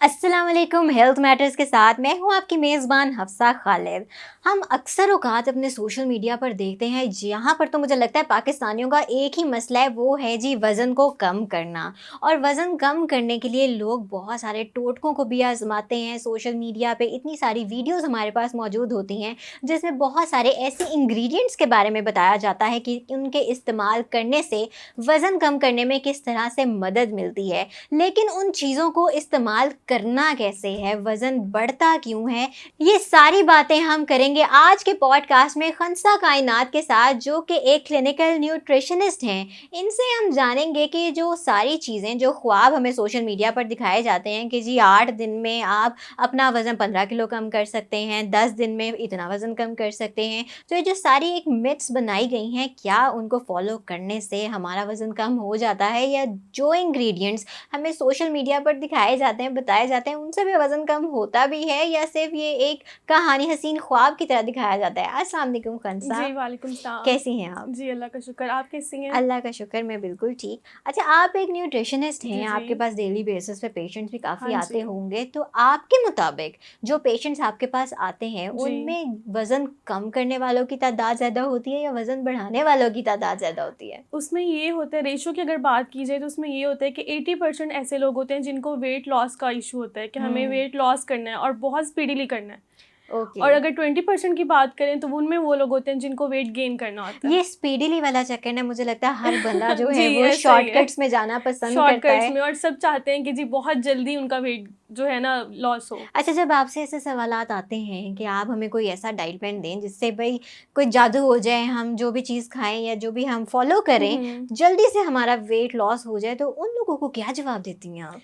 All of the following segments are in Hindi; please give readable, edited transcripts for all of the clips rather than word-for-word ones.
अस्सलाम वालेकुम। हेल्थ मैटर्स के साथ मैं हूं आपकी मेज़बान हफ्सा खालिद। हम अक्सर औकात अपने सोशल मीडिया पर देखते हैं, यहाँ पर तो मुझे लगता है पाकिस्तानियों का एक ही मसला है, वो है जी वज़न को कम करना। और वज़न कम करने के लिए लोग बहुत सारे टोटकों को भी आजमाते हैं। सोशल मीडिया पे इतनी सारी वीडियोज़ हमारे पास मौजूद होती हैं जिसमें बहुत सारे ऐसे इंग्रेडिएंट्स के बारे में बताया जाता है कि उनके इस्तेमाल करने से वज़न कम करने में किस तरह से मदद मिलती है। लेकिन उन चीज़ों को इस्तेमाल करना कैसे है, वज़न बढ़ता क्यों है, ये सारी बातें हम करेंगे आज के पॉडकास्ट में खंसा कायनात के साथ, जो कि एक क्लिनिकल न्यूट्रिशनिस्ट हैं। इनसे हम जानेंगे कि जो सारी चीज़ें, जो ख्वाब हमें सोशल मीडिया पर दिखाए जाते हैं कि जी 8 दिन में आप अपना वज़न 15 किलो कम कर सकते हैं, 10 दिन में इतना वज़न कम कर सकते हैं। तो ये जो सारी एक मिथ्स बनाई गई हैं, क्या उनको फॉलो करने से हमारा वज़न कम हो जाता है, या जो इंग्रेडिएंट्स हमें सोशल मीडिया पर दिखाए जाते हैं, बताए जाते हैं, उनसे भी वज़न कम होता भी है, या सिर्फ़ ये एक कहानी हसीन ख्वाब की तरह दिखाया जाता है? अस्सलाम वालेकुम खंसा, जी, वालेकुम सलाम। कैसी हैं आप? जी, अल्लाह का शुक्र। आप कैसी हैं? अल्लाह का शुक्र, मैं बिल्कुल ठीक। अच्छा, आप एक न्यूट्रिशनिस्ट जी, हैं, जी। आपके पास डेली बेसिस पे पेशेंट्स भी काफ़ी हाँ आते जी। होंगे, तो आपके मुताबिक जो पेशेंट्स आपके पास आते हैं, जी। उनमें वज़न कम करने वालों की तादाद ज़्यादा होती है या वज़न बढ़ाने वालों की तादाद ज़्यादा होती है? उसमें ये होता है, रेशियो की अगर बात की जाए तो उसमें ये होता है कि 80% ऐसे लोग होते हैं जिनको वेट लॉस का इश्यू होता है कि हमें हुँ, वेट लॉस करना है और बहुत स्पीडीली करना है। ओके। और अगर 20% की बात करें तो उनमें वो लोग होते हैं जिनको वेट गेन करना होता है। ये स्पीडीली वाला चक्कर ना, मुझे लगता है हर बंदा जो है जी, वो ऐसा ही है। शॉर्टकट्स में जाना पसंद करता शॉर्टकट्स है। में और सब चाहते हैं कि जी बहुत जल्दी उनका वेट जो है ना लॉस हो। अच्छा, जब आपसे ऐसे सवालात आते हैं कि आप हमें कोई ऐसा डाइट प्लान दें जिससे भई कोई जादू हो जाए, हम जो भी चीज़ खाएँ या जो भी हम फ़ॉलो हुँ, करें, हुँ। जल्दी से हमारा वेट लॉस हो जाए, तो उन लोगों को क्या जवाब देती हैं आप?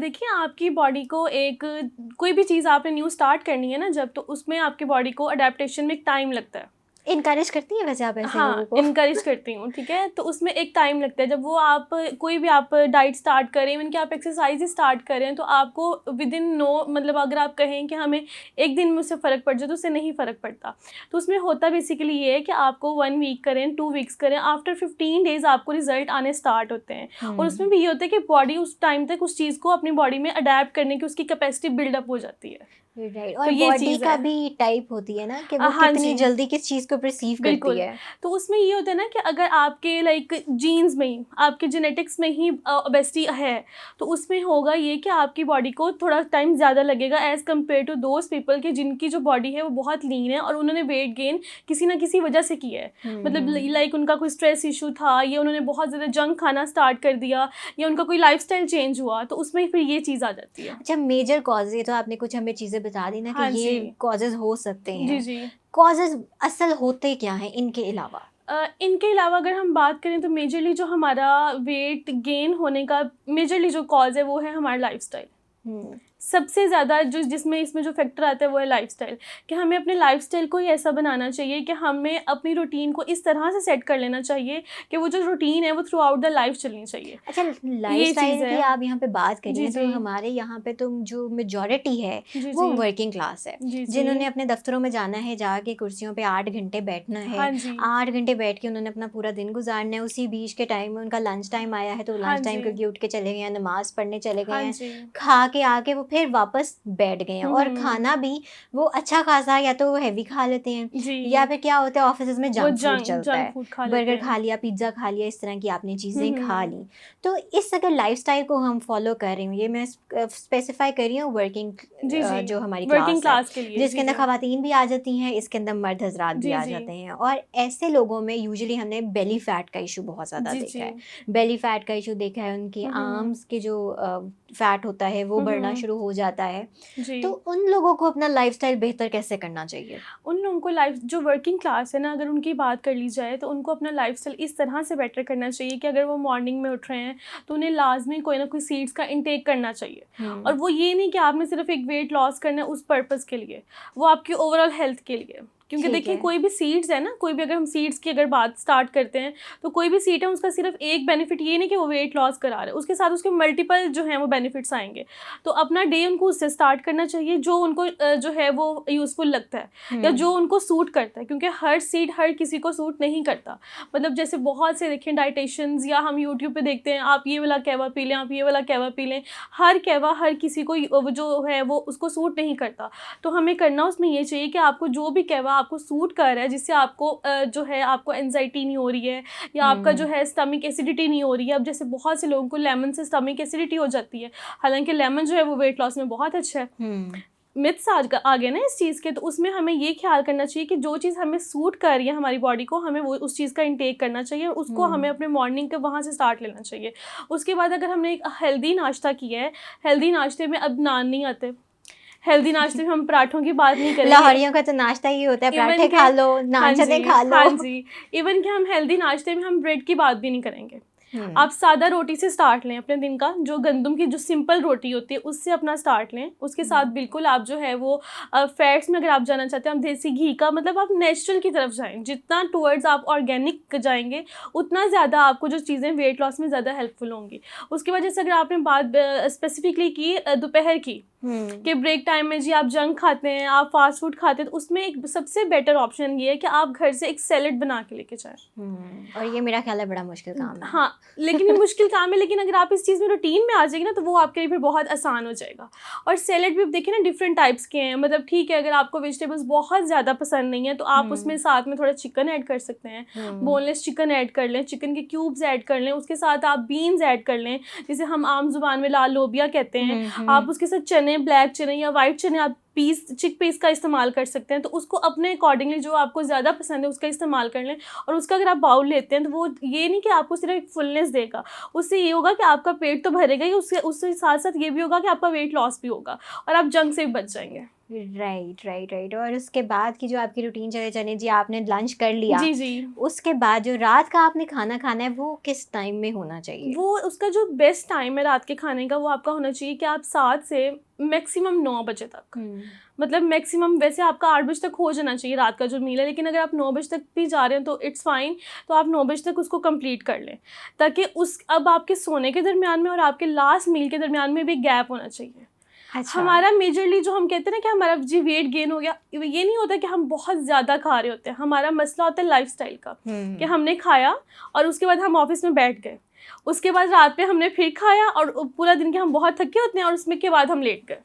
देखिए आपकी बॉडी को एक कोई भी चीज़ आपने न्यू स्टार्ट करनी है ना जब, तो उसमें आपकी बॉडी को अडैप्टेशन में एक टाइम लगता है। इनकरेज करती हैं वैसे आप ऐसे लोगों हाँ, को? इनकरेज करती हूँ, ठीक है? तो उसमें एक टाइम लगता है, जब वो आप कोई भी आप डाइट स्टार्ट करें, इवन कि आप एक्सरसाइज़ ही स्टार्ट करें, तो आपको विदिन नो मतलब अगर आप कहें कि हमें 1 दिन में उससे फ़र्क पड़ जाए, तो उससे नहीं फ़र्क पड़ता। तो उसमें होता बेसिकली ये है कि आपको 1 वीक करें, 2 वीक्स करें, आफ्टर 15 डेज़ आपको रिज़ल्ट आने स्टार्ट होते हैं। और उसमें हुँ। भी ये होता है कि बॉडी उस टाइम तक उस चीज़ को अपनी बॉडी में अडैप्ट करने की उसकी कैपेसिटी बिल्ड अप हो जाती है। राइट, तो और ये बॉडी चीज़ का है। भी टाइप होती है ना कि वो हाँ कितनी जी। जल्दी किस चीज़ को परसीव करती बिल्कुल, है। तो उसमें ये होता है ना कि अगर आपके लाइक जीन्स में ही, आपके जेनेटिक्स में ही ओबेसिटी है, तो उसमें होगा ये कि आपकी बॉडी को थोड़ा टाइम ज़्यादा लगेगा as compare to those people कि जिनकी जो बॉडी है वो बहुत लीन है और उन्होंने वेट गेन किसी न किसी वजह से किया है। हुँ, मतलब हुँ। लाइक उनका कोई स्ट्रेस इश्यू था, या उन्होंने बहुत ज़्यादा जंक खाना स्टार्ट कर दिया, या उनका कोई लाइफ़स्टाइल चेंज हुआ, तो उसमें फिर ये चीज़ आ जाती है। अच्छा, मेजर कॉज़, ये तो आपने कुछ हमें चीज़ें बता दी ना कि हाँ ये जी। कॉज़ेज़ हो सकते जी, हैं। जी। कॉज़ेज़ असल होते क्या हैं इनके अलावा? इनके अलावा अगर हम बात करें तो मेजरली जो हमारा वेट गेन होने का मेजरली जो कॉज़ है वो है हमारा लाइफ़स्टाइल। हुँ। सबसे ज़्यादा जो जिसमें इसमें जो फैक्टर आता है वो है लाइफ़स्टाइल, कि हमें अपने लाइफ़स्टाइल को ही ऐसा बनाना चाहिए कि हमें अपनी रूटीन को इस तरह से सेट कर लेना चाहिए कि वो जो रूटीन है वो थ्रू आउट द लाइफ़ चलनी चाहिए। अच्छा, ये चीज़ लाइफ़स्टाइल की है। आप यहाँ पे बात करी जी, हैं, तो जी। हमारे यहाँ पे तो जो मेजॉरिटी है, जी, वो जी। वर्किंग क्लास है। जी, जी। जिन्होंने अपने दफ़्तरों में जाना है, जाके कुर्सियों पे 8 घंटे बैठना है, हाँ जी। 8 घंटे बैठ के उन्होंने अपना पूरा दिन गुज़ारना है, उसी बीच के टाइम में उनका लंच टाइम आया है, तो हाँ लंच टाइम जी। करके उठ के चले गए हैं, नमाज़ पढ़ने चले गए हाँ हैं, जी। खा के आके वो फिर वापस बैठ गए हैं, हुँ, और हुँ। खाना भी वो अच्छा-खासा या तो हेवी खा लेते हैं, जी। या फिर क्या होता है ऑफ़िसेज़ में वो जंक फूड चलता जंक है। फूड खा लेते बर्गर हैं। खा लिया, पिज़्ज़ा खा लिया, इस तरह की आपने हुँ, चीज़ें खा हुँ। लीं। तो इस अगर लाइफ़स्टाइल को हम फ़ॉलो कर रही हूँ, ये मैं स्पेसिफ़ाई कर रही हूँ वर्किंग जी, जी। जो हमारी वर्किंग क्लास है, क्लास के लिए। जिसके जी, अंदर जी। ख़वातीन भी आ जाती हैं, इसके अंदर मर्द हज़रात भी जी, आ जी। जाते हैं, और ऐसे लोगों में यूजुअली हमने बेली फैट का इश्यू बहुत ज़्यादा जी, देखा जी। है। बेली फैट का इश्यू देखा है, उनके हुँ, हुँ। आर्म्स के जो फैट होता है वो हुँ, बढ़ना हुँ। शुरू हो जाता है। जी। तो उन लोगों को अपना लाइफ़स्टाइल बेहतर कैसे करना चाहिए? उन लोगों को लाइफ जो वर्किंग क्लास है ना, अगर उनकी बात कर ली जाए तो उनको अपना लाइफ़स्टाइल इस तरह से बेटर करना चाहिए कि अगर वो मॉर्निंग में उठ रहे हैं तो उन्हें लाज़मी कोई ना कोई सीड्स का इंटेक करना चाहिए। और हुँ। वो ये नहीं कि आपने सिर्फ़ एक वेट लॉस करना है उस पर्पज़ के लिए, वो आपकी ओवरऑल हेल्थ के लिए। क्योंकि ठीक देखिए है। कोई भी सीड्स है ना, कोई भी अगर हम सीड्स की अगर बात स्टार्ट करते हैं तो कोई भी सीड है उसका सिर्फ एक बेनिफिट ये नहीं कि वो वेट लॉस करा रहा है, उसके साथ उसके मल्टीपल जो है वो बेनिफिट्स आएंगे। तो अपना डे उनको उससे स्टार्ट करना चाहिए जो उनको जो है वो यूज़फुल लगता है या जो उनको सूट करता है, क्योंकि हर सीड हर किसी को सूट नहीं करता। मतलब जैसे बहुत से देखें डाइटिशियंस या हम यूट्यूब पे देखते हैं आप ये वाला कहवा पी लें, आप ये वाला कहवा पी लें, हर कहवा हर किसी को वो जो है वो उसको सूट नहीं करता। तो हमें करना उसमें ये चाहिए कि आपको जो भी कहवा आपको सूट कर रहा है, जिससे आपको जो है आपको एंजाइटी नहीं हो रही है या आपका जो है स्टमक एसिडिटी नहीं हो रही है। अब जैसे बहुत से लोगों को लेमन से स्टमक एसिडिटी हो जाती है, हालांकि लेमन जो है वो वेट लॉस में बहुत अच्छा है। मिथ्स आ गए ना इस चीज़ के, तो उसमें हमें ये ख्याल करना चाहिए कि जो चीज़ हमें सूट कर रही है हमारी बॉडी को, हमें वो उस चीज़ का इंटेक करना चाहिए और उसको हमें अपने मॉर्निंग के वहाँ से स्टार्ट लेना चाहिए। उसके बाद अगर हमने एक हेल्दी नाश्ता किया है, हेल्दी नाश्ते में अब नान नहीं आते, हेल्दी नाश्ते में हम पराठों की बात नहीं करेंगे। लाहौरियों का तो नाश्ता ही होता है, पराठे इवन खा लो, हाँ नान चने जी, खा लो। हाँ जी, इवन कि हम हेल्दी नाश्ते में हम ब्रेड की बात भी नहीं करेंगे। आप सादा रोटी से स्टार्ट लें अपने दिन का, जो गंदम की जो सिंपल रोटी होती है उससे अपना स्टार्ट लें। उसके साथ बिल्कुल आप जो है वो फैट्स में अगर आप जाना चाहते हैं, आप देसी घी का मतलब आप नेचुरल की तरफ जाएं। जितना टुवर्ड्स आप ऑर्गेनिक जाएंगे उतना ज़्यादा आपको जो चीज़ें वेट लॉस में ज़्यादा हेल्पफुल होंगी। उसकी वजह से अगर आपने बात स्पेसिफिकली की दोपहर की, कि ब्रेक टाइम में जी आप जंक खाते हैं, आप फास्ट फूड खाते हैं, तो उसमें एक सबसे बेटर ऑप्शन ये है कि आप घर से एक सैलेड बना के लेके जाएं। और ये मेरा ख्याल है बड़ा मुश्किल काम है। हाँ, लेकिन ये मुश्किल काम है, लेकिन अगर आप इस चीज़ में रूटीन में आ जाएगी ना तो वो आपके लिए फिर बहुत आसान हो जाएगा। और सैलेड भी आप देखिए ना डिफरेंट टाइप्स के हैं। मतलब ठीक है, अगर आपको वेजिटेबल्स बहुत ज़्यादा पसंद नहीं है तो आप उसमें साथ में थोड़ा चिकन ऐड कर सकते हैं, बोनलेस चिकन ऐड कर लें, चिकन के क्यूब्स ऐड कर लें, उसके साथ आप बीन्स ऐड कर लें, जिसे हम आम जुबान में लाल लोबिया कहते हैं। आप उसके साथ चने, ब्लैक चने या वाइट चने आप चिक पीस का इस्तेमाल कर सकते हैं। तो उसको अपने अकॉर्डिंगली जो आपको ज़्यादा पसंद है उसका इस्तेमाल कर लें। और उसका अगर आप बाउल लेते हैं तो वो ये नहीं कि आपको सिर्फ एक फुलनेस देगा, उससे ये होगा कि आपका पेट तो भरेगा ही, उसके साथ साथ ये भी होगा कि आपका वेट लॉस भी होगा और आप जंक से भी बच जाएंगे। राइट। और उसके बाद की जो आपकी रूटीन चले चले जी, आपने लंच कर लिया, जी जी, उसके बाद जो रात का आपने खाना खाना है वो किस टाइम में होना चाहिए? वो उसका जो बेस्ट टाइम है रात के खाने का वो आपका होना चाहिए कि आप 7 से मैक्सिमम 9 बजे तक, मतलब मैक्सिमम वैसे आपका 8 बजे तक हो जाना चाहिए रात का जो मील है, लेकिन अगर आप 9 बजे तक भी जा रहे हैं तो इट्स फाइन। तो आप 9 बजे तक उसको कंप्लीट कर लें, ताकि अब आपके सोने के दरमियान में और आपके लास्ट मील के दरमियान में भी गैप होना चाहिए। अच्छा। हमारा मेजरली जो हम कहते हैं ना कि हमारा जी वेट गेन हो गया, ये नहीं होता कि हम बहुत ज़्यादा खा रहे होते हैं। हमारा मसला होता है लाइफस्टाइल का, कि हमने खाया और उसके बाद हम ऑफिस में बैठ गए, उसके बाद रात पे हमने फिर खाया और पूरा दिन के हम बहुत थके होते हैं और उसमें के बाद हम लेट गए।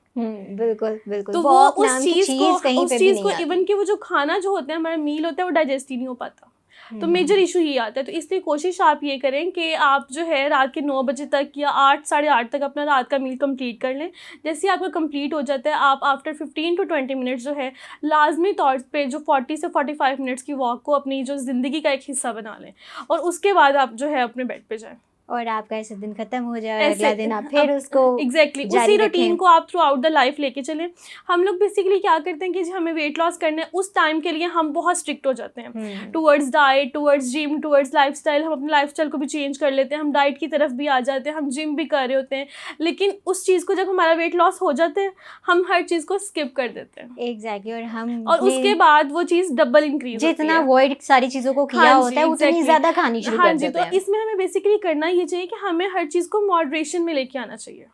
बिल्कुल तो वो वॉक उस नाम की चीज़ चीज कहीं पे भी नहीं आती। इवन कि वो जो खाना जो होता है हमारा मील होता है वो डाइजेस्ट ही नहीं हो पाता। तो मेजर इशू ये आता है। तो इसलिए कोशिश आप ये करें कि आप जो है रात के 9 बजे तक या 8 साढ़े 8 तक अपना रात का मील कंप्लीट कर लें। जैसे ही आपका कंप्लीट हो जाता है, आप आफ्टर 15 to 20 मिनट्स जो है लाजमी तौर पे जो 40 से 45 मिनट्स की वॉक को अपनी जो ज़िंदगी का एक हिस्सा बना लें और उसके बाद आप जो है अपने बेड पे जाएं और आपका ऐसे दिन खत्म हो जाए और ऐसे अगला दिन आप फिर उसको एग्जैक्टली जारी उसी रूटीन रखें। को आप थ्रू आउट द लाइफ लेके चलें। हम लोग बेसिकली क्या करते हैं कि जी हमें वेट लॉस करना है, उस टाइम के लिए हम बहुत स्ट्रिक्ट हो जाते हैं towards diet, towards gym, towards lifestyle. हम अपने लाइफस्टाइल को भी चेंज कर लेते हैं, हम डाइट की तरफ भी आ जाते हैं, हम जिम भी कर रहे होते हैं, लेकिन उस चीज़ को जब हमारा वेट लॉस हो जाता है हम हर चीज़ को स्किप कर देते हैं। एग्जैक्टली। और उसके बाद वो चीज़ डबल इंक्रीज जितना अवॉइड सारी चीजों को किया होता है उतनी ज्यादा खानी शुरू कर देते तो हैं। इसमें हमें बेसिकली करना ये चाहिए कि हमें हर चीज़ को मॉडरेशन में लेके आना चाहिए।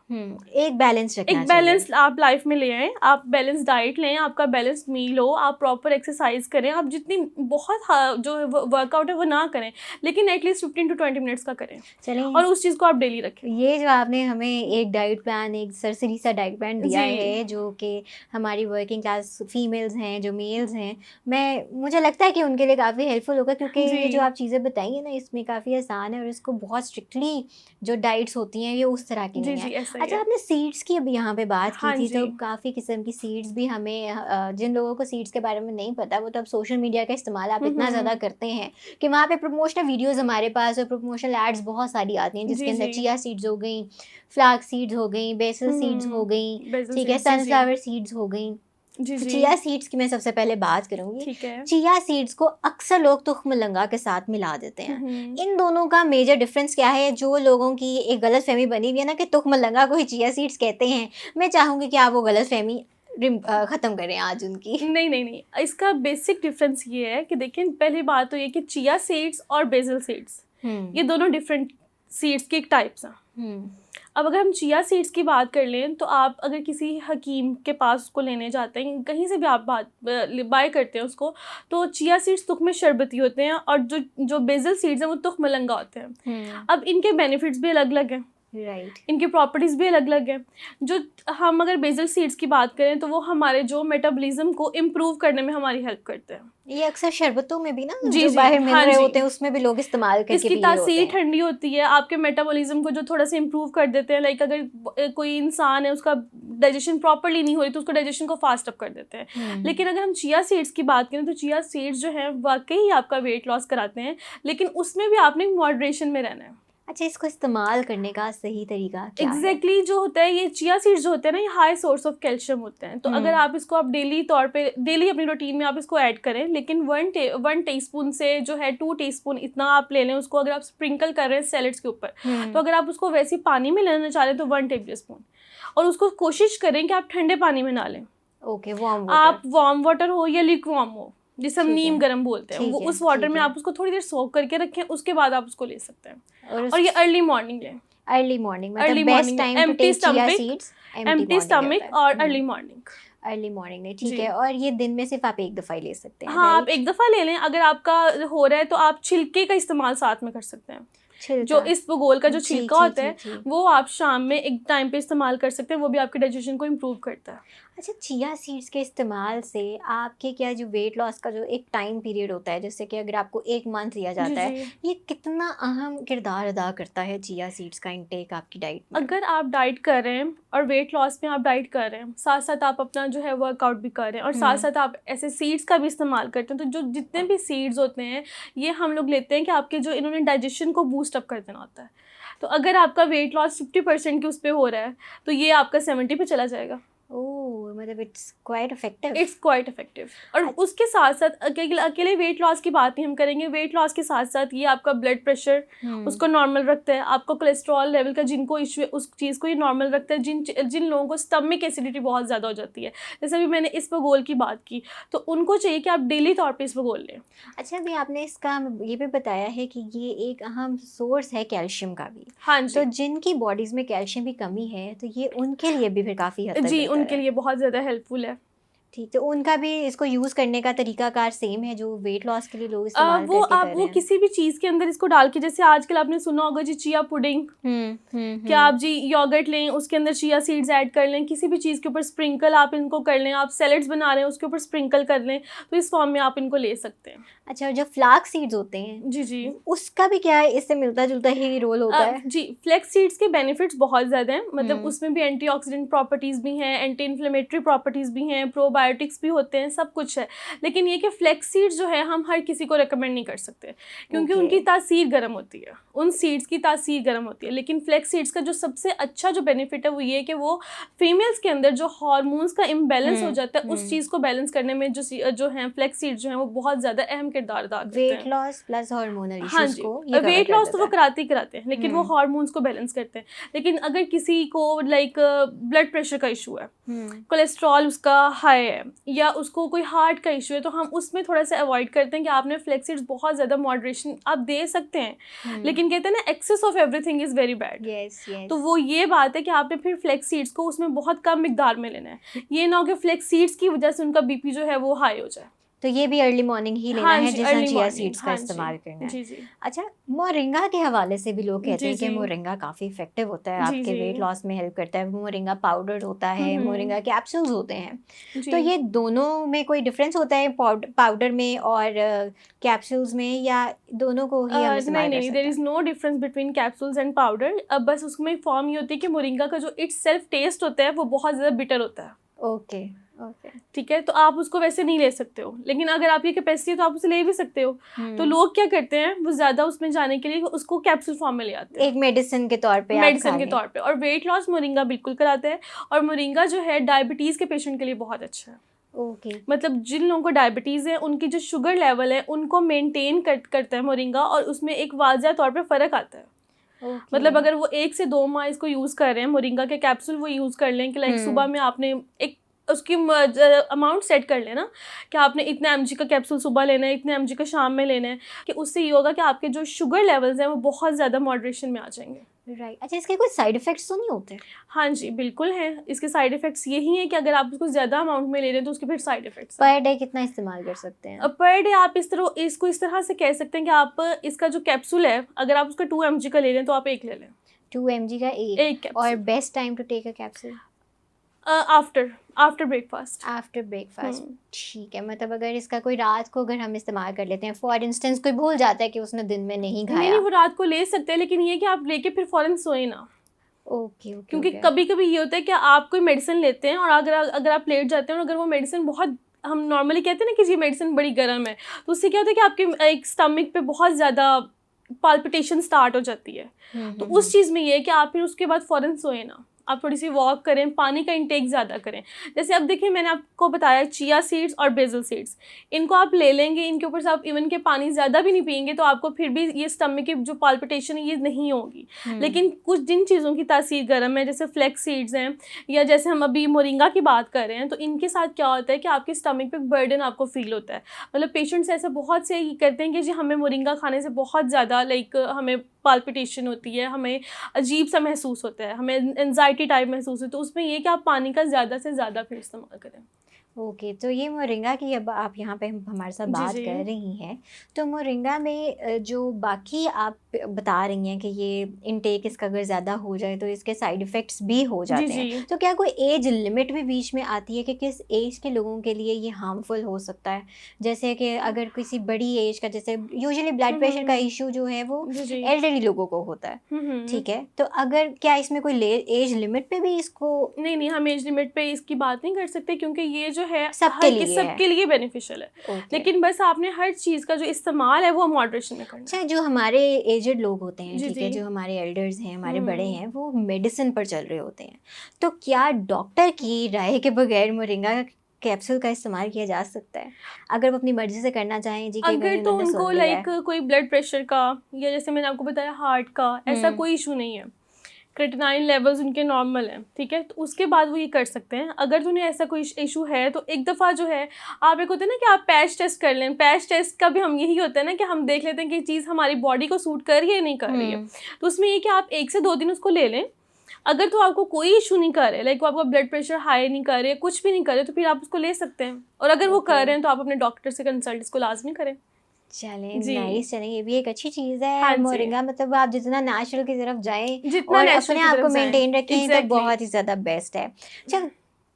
एक बैलेंस रखना एक बैलेंस आप लाइफ में ले आएँ, आप बैलेंस डाइट लें, आपका बैलेंस मील हो, आप प्रॉपर एक्सरसाइज करें, आप जितनी बहुत जो वर्कआउट है वो ना करें, लेकिन एटलीस्ट 15 to 20 मिनट्स का करें। चलें, और उस चीज़ को आप डेली रखें। ये जो आपने हमें एक डाइट प्लान, एक सरसरी सा डाइट प्लान दिया जी। है जो कि हमारी वर्किंग क्लास फीमेल्स हैं, जो मेल्स हैं, मुझे लगता है कि उनके लिए काफ़ी हेल्पफुल होगा, क्योंकि ये जो आप चीज़ें बताई हैं ना इसमें काफ़ी आसान है और इसको बहुत स्ट्रिक्टली जो डाइट्स होती हैं ये उस तरह की नहीं है। ऐसा ही अच्छा, है। आपने सीड्स की अभी यहाँ पे बात की हाँ थी, तो जी। काफ़ी किस्म की सीड्स भी हमें जिन लोगों को सीड्स के बारे में नहीं पता, वो तो अब सोशल मीडिया का इस्तेमाल आप इतना ज़्यादा करते हैं कि वहाँ पे प्रमोशनल वीडियोस हमारे पास और प्रमोशनल एड्स बहुत सारी आती हैं, जिसके अंदर चिया सीड्स हो गई, फ्लैक्स सीड्स हो गई, बेसल सीड्स हो गई, ठीक है, सनफ्लावर सीड्स हो गई। तो चिया सीड्स की मैं सबसे पहले बात करूंगी। ठीक है। चिया सीड्स को अक्सर लोग तुख्म लंगा के साथ मिला देते हैं। इन दोनों का मेजर डिफरेंस क्या है? जो लोगों की एक गलत फहमी बनी हुई है ना कि तुख्म लंगा को ही चिया सीड्स कहते हैं, मैं चाहूँगी कि आप वो गलत फहमी खत्म करें आज उनकी। नहीं नहीं नहीं, इसका बेसिक डिफरेंस ये है कि देखिए, पहली बात तो ये कि चिया सीड्स और बेसिल सीड्स ये दोनों डिफरेंट सीड्स के टाइप्स हैं। अब अगर हम चिया सीड्स की बात कर लें तो आप अगर किसी हकीम के पास उसको लेने जाते हैं, कहीं से भी आप बाय करते हैं उसको, तो चिया सीड्स तुख में शरबती होते हैं और जो जो बेसिल सीड्स हैं वो तुख मलंगा होते हैं। अब इनके बेनिफिट्स भी अलग अलग हैं, राइट। इनकी प्रॉपर्टीज़ भी अलग अलग हैं। जो हम अगर बेसिल सीड्स की बात करें तो वो हमारे जो मेटाबॉलिज्म को इम्प्रूव करने में हमारी हेल्प करते हैं। ये अक्सर शरबतों में भी ना जी जो जी, बाहर मिल हाँ रहे जी, होते हैं उसमें भी लोग इस्तेमाल करके इसकी पी रहे होते तासीर हैं। ठंडी होती है, आपके मेटाबॉलिज्म को जो थोड़ा सा इम्प्रूव कर देते हैं। लाइक अगर कोई इंसान है उसका डाइजेशन प्रॉपरली नहीं हो रही तो उसको डाइजेशन को फास्ट अप कर देते हैं। लेकिन अगर हम चिया सीड्स की बात करें तो चिया सीड्स जो हैं वाकई आपका वेट लॉस कराते हैं, लेकिन उसमें भी आपने मॉडरेशन में रहना है। अच्छा, इसको इस्तेमाल करने का सही तरीका क्या है? एग्जैक्टली जो होता है, ये चिया सीड्स जो होते हैं ना, ये हाई सोर्स ऑफ कैल्शियम होते हैं। तो अगर आप इसको आप डेली तौर पे डेली अपनी रूटीन में आप इसको ऐड करें, लेकिन 1 टीस्पून से जो है 2 टीस्पून इतना आप ले लें उसको। अगर आप स्प्रिंकल कर रहे हैं सैलेड्स के ऊपर, तो अगर आप उसको वैसे पानी में लेना चाह रहे हैं तो 1 टेबल स्पून, और उसको कोशिश करें कि आप ठंडे पानी में ना लें। ओके, वार्म आप वार्म वाटर हो या लिक्वार्म हो, जिसे हम ठीक नीम है, गर्म बोलते हैं, ठीक वो है, उस वाटर ठीक में है। आप उसको थोड़ी देर सोक करके रखें, उसके बाद आप उसको ले सकते हैं। और और ये अर्ली मॉर्निंग लें, अर्ली मॉर्निंग अर्ली मतलब best morning, time to empty take chia stomach, seeds empty stomach और अर्ली मॉर्निंग। अर्ली मॉर्निंग में, ठीक जी। है। और ये दिन में सिर्फ आप एक दफ़ा ही ले सकते हैं, हाँ, आप राइट? एक दफ़ा ले लें। अगर आपका हो रहा है तो आप छिलके का इस्तेमाल साथ में कर सकते हैं। जो छिलका, इसबगोल का जो जी छिलका जी होता जी है जी। वो आप शाम में एक टाइम पे इस्तेमाल कर सकते हैं, वो भी आपके डाइजेशन को इम्प्रूव करता है। अच्छा, चिया सीड्स के इस्तेमाल से आपके क्या जो वेट लॉस का जो एक टाइम पीरियड होता है, जैसे कि अगर आपको 1 मंथ दिया जी जाता है, जी। ये कितना अहम किरदार अदा करता है चिया सीड्स का इंटेक आपकी डाइट में? अगर आप डाइट कर रहे हैं और वेट लॉस में आप डाइट कर रहे हैं, साथ साथ आप अपना जो है वर्कआउट भी कर रहे हैं, और साथ साथ आप ऐसे सीड्स का भी इस्तेमाल करते हैं, तो जो जितने भी सीड्स होते हैं ये हम लोग लेते हैं कि आपके जो इन्होंने डाइजेशन को बूस्ट अप कर देना होता है। तो अगर आपका वेट लॉस 50% के उस पर हो रहा है तो ये आपका 70 पे चला जाएगा। ओह, मतलब it's quite effective. It's quite effective. और उसके साथ साथ अकेले वेट लॉस की बात नहीं हम करेंगे, वेट लॉस के साथ साथ ये आपका ब्लड प्रेशर उसको नॉर्मल रखता है, आपका कोलेस्ट्रॉल लेवल का जिनको इशू है उस चीज़ को ये नॉर्मल रखता है। जिन लोगों को स्टमक एसिडिटी बहुत ज़्यादा हो जाती है, जैसे अभी मैंने इसबगोल की बात की, तो उनको चाहिए कि आप डेली तौर पर इसबगोल लें। अच्छा, अभी आपने इसका ये भी बताया है कि ये एक अहम सोर्स है कैल्शियम का भी। हाँ तो जी जिनकी बॉडीज़ में कैल्शियम की कमी है तो ये उनके लिए भी फिर काफ़ी हद तक जी, बेहतर उनके है। लिए बहुत ज़्यादा हेल्पफुल है। ठीक, तो उनका भी इसको यूज़ करने का तरीकाकार सेम है जो वेट लॉस के लिए लोग इस्तेमाल वो करके आप कर वो रहे हैं? किसी भी चीज़ के अंदर इसको डाल के, जैसे आजकल आपने सुना होगा जी चिया पुडिंग, क्या आप जी योगर्ट लें, उसके अंदर चिया सीड्स ऐड कर लें, किसी भी चीज़ के ऊपर स्प्रिंकल आप इनको कर लें, आप सैलेड्स बना रहे हैं उसके ऊपर स्प्रिंकल कर लें, तो इस फॉर्म में आप इनको ले सकते हैं। अच्छा, और जो फ्लाक्स सीड्स होते हैं जी जी। उसका भी क्या है, इससे मिलता जुलता ही रोल होता है? जी, फ्लेक्स सीड्स के बेनिफिट्स बहुत ज़्यादा हैं। मतलब उसमें भी एंटीऑक्सीडेंट प्रॉपर्टीज़ भी हैं, एंटी इन्फ्लेमेटरी प्रॉपर्टीज़ भी हैं, प्रोबायोटिक्स भी होते हैं, सब कुछ है। लेकिन ये कि फ्लेक्स सीड्स जो है हम हर किसी को रिकमेंड नहीं कर सकते, क्योंकि ओके। उनकी तासीर गर्म होती है, उन सीड्स की तासीर गर्म होती है। लेकिन फ्लेक्स सीड्स का जो सबसे अच्छा जो बेनिफिट है वो ये है कि वो फीमेल्स के अंदर जो हार्मोन्स का इम्बैलेंस हो जाता है उस चीज़ को बैलेंस करने में जो हैं फ्लेक्स सीड्स जो हैं वो बहुत ज़्यादा अहम किरदार अदा करते हैं। वेट लॉस प्लस हार्मोनल हाँ इश्यूज जी, को ये कवर वेट कर लॉस तो देता वो है। कराते ही कराते हैं, लेकिन वो हार्मोन्स को बैलेंस करते हैं। लेकिन अगर किसी को लाइक ब्लड प्रेशर का इशू है, कोलेस्ट्रॉल उसका हाई है, या उसको कोई हार्ट का इशू है, तो हम उसमें थोड़ा सा अवॉइड करते हैं कि आपने फ्लेक्स सीड्स बहुत ज़्यादा मॉडरेशन आप दे सकते हैं, लेकिन कहते हैं ना excess of everything is very bad. Yes yes. तो वो ये बात है कि आपने फिर फ्लेक्स सीड्स को उसमें बहुत कम मिकदार में लेना है, ये ना हो कि फ्लेक्स सीड्स की वजह से उनका बीपी जो है वो हाई हो जाए। तो ये भी अर्ली मॉर्निंग ही लेना हाँ है जी, जिसमें अर्ली चिया मॉर्निंग, सीड्स का हाँ जी, इस्तेमाल करना है। जी जी अच्छा, मोरिंगा के हवाले से भी लोग कहते जी हैं कि जी मोरिंगा काफ़ी इफेक्टिव होता है, जी आपके जी वेट लॉस में हेल्प करता है। मोरिंगा पाउडर होता है, मोरिंगा कैप्सूल्स होते हैं। तो जी। ये दोनों में कोई डिफरेंस होता है पाउडर में और कैप्सूल्स में, या दोनों को ही हम नहीं इस्तेमाल कर नहीं, देयर सकते is no difference between capsules and powder. अब बस उसमें फॉर्म ये होती है कि मोरिंगा का जो इट्स सेल्फ टेस्ट होता है वो बहुत ज़्यादा बिटर होता है। हैं? Okay okay. ठीक है, तो आप उसको वैसे नहीं ले सकते हो, लेकिन अगर आपकी कैपेसिटी है तो आप उसे ले भी सकते हो। तो लोग क्या करते हैं, वो ज़्यादा उसमें जाने के लिए उसको कैप्सूल फॉर्म में ले आते हैं, एक मेडिसिन के तौर पे आप खा मेडिसिन के लें। तौर पे। और वेट लॉस मोरिंगा बिल्कुल कराता है, और मोरिंगा जो है डायबिटीज़ के पेशेंट के लिए बहुत अच्छा है। ओके। मतलब जिन लोगों को डायबिटीज़ है, उनकी जो शुगर लेवल है उनको मेंटेन करता है मोरिंगा, और उसमें एक वाज़ह तौर पे फ़र्क आता है। मतलब अगर वो 1 से 2 माह इसको यूज़ कर रहे हैं मोरिंगा के कैप्सूल, वो यूज़ कर लें कि लाइक सुबह में आपने एक उसकी अमाउंट सेट कर लेना कि आपने इतने mg का कैप्सूल सुबह लेना है, इतने mg का शाम में लेना है, कि उससे ये होगा कि आपके जो शुगर लेवल्स हैं वो बहुत ज़्यादा मॉडरेशन में आ जाएंगे। राइट। अच्छा, इसके कोई साइड इफेक्ट्स तो नहीं होते? हाँ जी, बिल्कुल हैं। इसके साइड इफ़ेक्ट्स यही हैं कि अगर आप उसको ज़्यादा अमाउंट में ले रहे हैं तो उसके फिर साइड इफ़ेक्ट्स हैं। पर डे कितना इस्तेमाल कर सकते हैं? पर डे आप इसको इस तरह से कह सकते हैं कि आप इसका जो कैप्सूल है, अगर आप उसका 2 mg का ले रहे हैं तो आप 1 ले लें। 2 mg का एक एक। कैप्सूल। और best time to take a capsule? After breakfast. After breakfast. ठीक है, मतलब अगर इसका कोई रात को अगर हम इस्तेमाल कर लेते हैं, फॉर इंस्टेंस कोई भूल जाता है कि उसने दिन में नहीं नहीं, खाया। वो रात को ले सकते हैं, लेकिन ये कि आप लेके फिर फ़ौरन सोएं ना। Okay okay. क्योंकि कभी-कभी ये होता है कि आप कोई मेडिसिन लेते हैं और अगर आप लेट जाते हैं और अगर वो मेडिसिन बहुत, हम नॉर्मली कहते हैं ना कि ये मेडिसिन बड़ी गर्म है, तो उससे क्या होता है कि आपके एक स्टमक पे बहुत ज़्यादा पाल्पिटेशन स्टार्ट हो जाती है। तो उस चीज़ में ये है कि आप फिर उसके बाद फ़ौरन सोएं ना, आप थोड़ी सी वॉक करें, पानी का इंटेक ज़्यादा करें। जैसे अब देखिए, मैंने आपको बताया चिया सीड्स और बेसल सीड्स, इनको आप ले लेंगे, इनके ऊपर से आप इवन के पानी ज़्यादा भी नहीं पिएंगे तो आपको फिर भी ये स्टमक की जो पाल्पिटेशन है ये नहीं होगी। लेकिन कुछ जिन चीज़ों की तासीर गर्म है, जैसे फ्लैक्स सीड्स हैं, या जैसे हम अभी मोरिंगा की बात कर रहे हैं, तो इनके साथ क्या होता है कि आपके स्टमक पे बर्डन आपको फील होता है। मतलब पेशेंट्स ऐसे बहुत से करते हैं कि जी हमें मोरिंगा खाने से बहुत ज़्यादा हमें पाल्पिटेशन होती है, हमें अजीब सा महसूस होता है, हमें एंजाइटी टाइप महसूस होती है। तो उसमें ये कि आप पानी का ज़्यादा से ज़्यादा फिर इस्तेमाल करें। ओके, तो ये मोरिंगा की अब आप यहाँ पे हमारे साथ जी बात जी कर रही हैं, तो मोरिंगा में जो बाकी आप बता रही हैं कि ये इनटेक इसका अगर ज़्यादा हो जाए तो इसके साइड इफ़ेक्ट्स भी हो जी जाते जी। हैं, तो क्या कोई एज लिमिट भी बीच में आती है कि किस एज के लोगों के लिए ये हार्मफुल हो सकता है? जैसे कि अगर किसी बड़ी एज का, जैसे यूजुअली ब्लड प्रेशर का इशू जो है वो जी जी। एल्डरली लोगों को होता है, ठीक है, तो अगर क्या इसमें कोई एज लिमिट पे भी इसको? नहीं नहीं, हम एज लिमिट पे इसकी बात नहीं कर सकते, क्योंकि ये जो है सबके लिए है। सबके लिए बेनिफिशियल है। ओके। लेकिन बस आपने हर चीज़ का जो इस्तेमाल है वो मॉडरेशन में करना अच्छा, जो हमारे एजेड लोग होते हैं, है। जी ठीक है, जी। जो हमारे एल्डर्स हैं, हमारे बड़े हैं, वो मेडिसिन पर चल रहे होते हैं, तो क्या डॉक्टर की राय के बगैर मोरिंगा कैप्सूल का इस्तेमाल किया जा सकता है अगर वो अपनी मर्जी से करना चाहें जी, कि अगर कहीं तो उन्होंने उनको सुन लिया है? कोई ब्लड प्रेशर का, या जैसे मैंने आपको बताया हार्ट का, ऐसा कोई इशू नहीं है, क्रिएटिनाइन लेवल्स उनके नॉर्मल हैं, ठीक है, तो उसके बाद वो ये कर सकते हैं। अगर तो उन्हें ऐसा कोई इशू है तो एक दफ़ा जो है, आप एक होता है ना कि आप पैच टेस्ट कर लें। पैच टेस्ट का भी हम यही होता है ना कि हम देख लेते हैं कि चीज़ हमारी बॉडी को सूट कर रही है नहीं कर रही है। तो उसमें ये कि आप 1 से 2 दिन उसको ले लें। अगर तो आपको कोई इशू नहीं कर रहे, वो आपका ब्लड प्रेशर हाई नहीं कर रहे, कुछ भी नहीं कर रहे, तो फिर आप उसको ले सकते हैं। और अगर वो कर रहे हैं तो आप अपने डॉक्टर से कंसल्ट इसको लाजमी करें। चलें, जी। नाइस, चलें, ये भी एक अच्छी चीज़ हाँ है जी, मोरिंगा, मतलब आप जितना नेचुरल की तरफ जाएं जितना और नेचुरल अपने की आप को तरफ जाएं। मेंटेन रखें तो एग्जैक्टली। बहुत ही ज़्यादा बेस्ट है। अच्छा,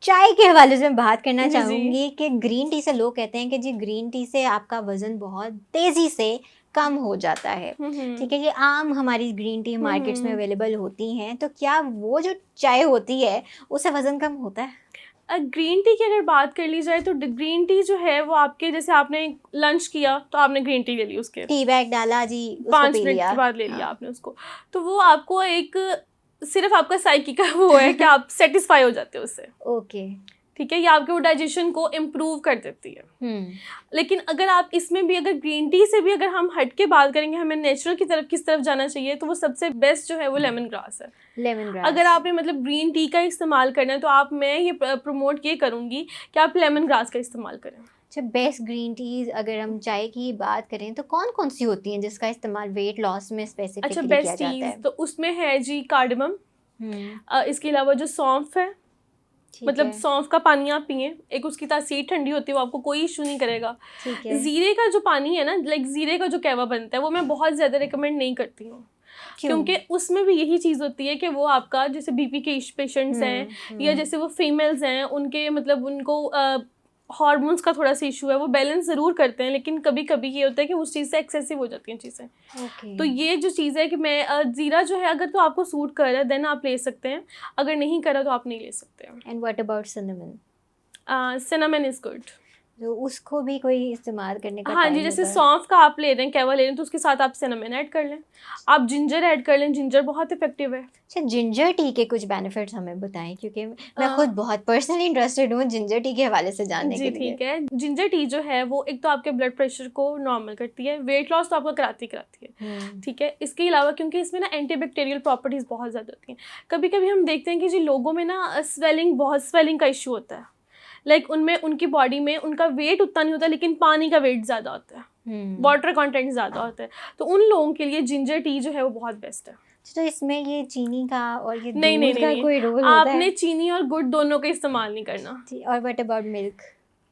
चाय के हवाले से मैं बात करना जी जी। चाहूँगी कि ग्रीन टी से लोग कहते हैं कि जी ग्रीन टी से आपका वज़न बहुत तेज़ी से कम हो जाता है, ठीक है, ये आम हमारी ग्रीन टी मार्केट्स में अवेलेबल होती हैं, तो क्या वो जो चाय होती है उससे वज़न कम होता है? ग्रीन टी की अगर बात कर ली जाए तो ग्रीन टी जो है वो आपके, जैसे आपने लंच किया तो आपने ग्रीन टी ले ली, उसके टी बैग डाला जी, उसको 5 पी मिनट लिया। के बाद ले लिया हाँ। आपने उसको, तो वो आपको एक सिर्फ आपका साइकी का वो है कि आप सेटिस्फाई हो जाते हो उससे, ओके। ठीक है, ये आपके वो डाइजेशन को इम्प्रूव कर देती है। लेकिन अगर आप इसमें भी अगर ग्रीन टी से भी अगर हम हट के बात करेंगे, हमें नेचुरल की तरफ किस तरफ जाना चाहिए, तो वो सबसे बेस्ट जो है वो लेमन ग्रास है। Lemon grass. अगर आपने ग्रीन टी का इस्तेमाल करना है तो मैं ये प्रमोट ये करूँगी कि आप लेमन ग्रास का इस्तेमाल करें। अच्छा, बेस्ट ग्रीन टीज अगर हम चाय की बात करें तो कौन कौन सी होती हैं जिसका इस्तेमाल वेट लॉस में अच्छा, स्पेसिफिकली किया बेस्ट जाता टीज है? तो उसमें है जी कार्डमम, इसके अलावा जो सौंफ है, ठीक है। सौंफ का पानी आप पिए, एक उसकी तासीर ठंडी होती है, वो आपको कोई इशू नहीं करेगा। ठीक है। जीरे का जो पानी है ना, जीरे का जो कहवा बनता है, वो मैं बहुत ज़्यादा रिकमेंड नहीं करती हूँ, क्यों? क्योंकि उसमें भी यही चीज़ होती है कि वो आपका जैसे बीपी के पेशेंट्स हैं, या जैसे वो फीमेल्स हैं, उनके उनको हार्मोन्स का थोड़ा सा इशू है, वो बैलेंस ज़रूर करते हैं, लेकिन कभी कभी ये होता है कि उस चीज़ से एक्सेसिव हो जाती हैं चीज़ें। ओके। तो ये जो चीज़ है कि मैं ज़ीरा जो है, अगर तो आपको सूट कर रहा है देन आप ले सकते हैं, अगर नहीं कर रहा तो आप नहीं ले सकते हैं। And what about cinnamon? Cinnamon is good. तो उसको भी कोई इस्तेमाल करने का हाँ जी, टाइम जैसे होता है? सौंफ का आप ले रहे हैं, कहवा ले रहे हैं, तो उसके साथ आप सिनेमन ऐड कर लें, आप जिंजर ऐड कर लें, जिंजर बहुत इफेक्टिव है। अच्छा, जिंजर टी के कुछ बेनिफिट्स हमें बताएं, क्योंकि मैं खुद बहुत पर्सनली इंटरेस्टेड हूँ जिंजर टी के हवाले से जानने जी के लिए। ठीक है, जिंजर टी जो है वो एक तो आपके ब्लड प्रेशर को नॉर्मल करती है, वेट लॉस तो आपका कराती है, ठीक है, इसके अलावा क्योंकि इसमें ना एंटीबैक्टीरियल प्रॉपर्टीज़ बहुत ज़्यादा होती हैं। कभी कभी हम देखते हैं कि जी लोगों में ना स्वेलिंग का इशू होता है, लाइक उनमें उनकी बॉडी में उनका वेट उतना नहीं होता लेकिन पानी का वेट ज़्यादा होता है, वाटर कंटेंट ज़्यादा होता है, तो उन लोगों के लिए जिंजर टी जो है वो बहुत बेस्ट है। तो इसमें ये चीनी का और ये नहीं नहीं दूध नहीं का कोई रोल नहीं, होता है? आपने चीनी और गुड़ दोनों का इस्तेमाल नहीं करना। और व्हाट अबाउट मिल्क?